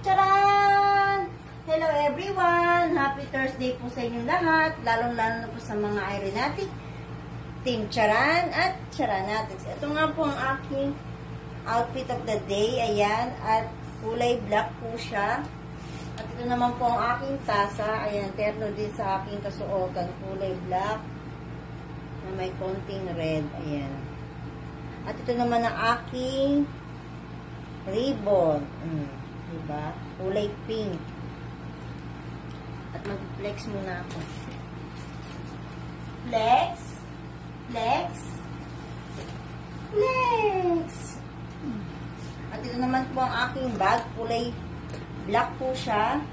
Charan! Hello everyone! Happy Thursday po sa inyong lahat, lalong-lalo na po sa mga aeronautic, Team Charan at Charanatics. Ito nga po ang aking outfit of the day, ayan, at kulay black po siya. At ito naman po ang aking tasa, ayan, terno din sa aking kasuotan, kulay black, na may konting red, ayan. At ito naman ang aking ribbon, diba? Kulay pink. At mag-flex muna ako. Flex, flex, flex. At ito naman po ang aking bag, kulay black po siya,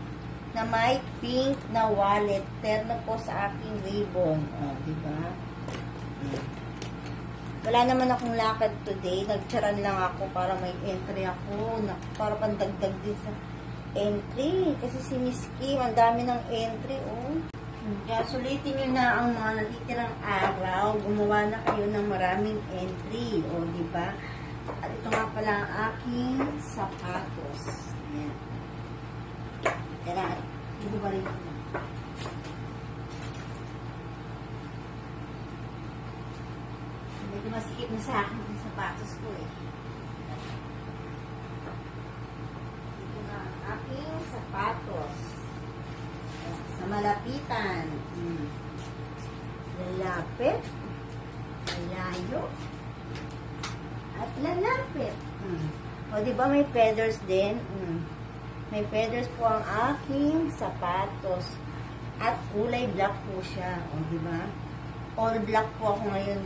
na may pink na wallet. Terno po sa aking ribbon. Oh, diba? Wala naman akong lakad today. Nagcharan lang ako para may entry ako. Para pandagdag din sa entry. Kasi si Miss Kim, ang dami ng entry, oh. Kaya sulitin nyo na ang mga natitirang araw. Gumawa na kayo ng maraming entry, oh, diba? At ito nga pala ang aking sapatos. Ayan. Tara, ito ba rin ito? Medyo masikip na sa akin yung sapatos ko eh. Ito na ang aking sapatos. Sa malapitan. Lalapit. Lalayo. At lalapit. O diba may feathers din? May feathers po ang aking sapatos. At kulay black po siya. O diba? All black po ako ngayon.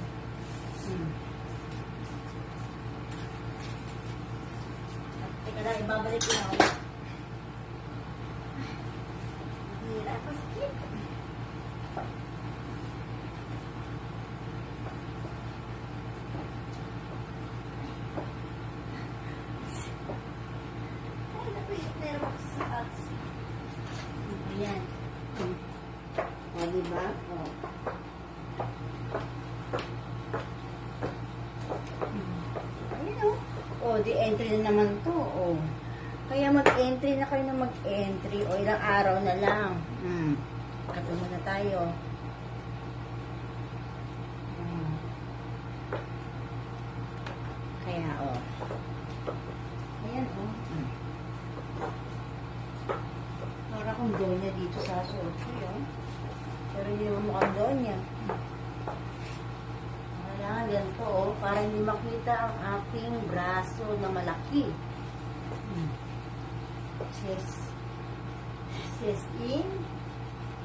Teka lang, ibabalik ko na ako. Hira pa skip. Ay, napilip na naman sa sapatos. Ayan. O, diba? O. O, di entry na naman to, o. Kaya mag-entry na kayo na mag-entry, o ilang araw na lang. Kato muna tayo. Kaya, o. Ayan, o. Para kung donya dito sa suot ko, yun. Pero hindi naman mukhang donya. Kailangan ganito, oh, para hindi makita ang aking braso na malaki. Chest. Chest in.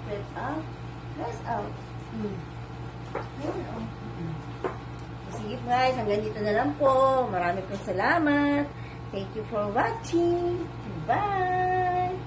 Press out. Press out. Ayan, oh. Sige guys, hanggang dito na lang po. Marami pong salamat. Thank you for watching. Bye!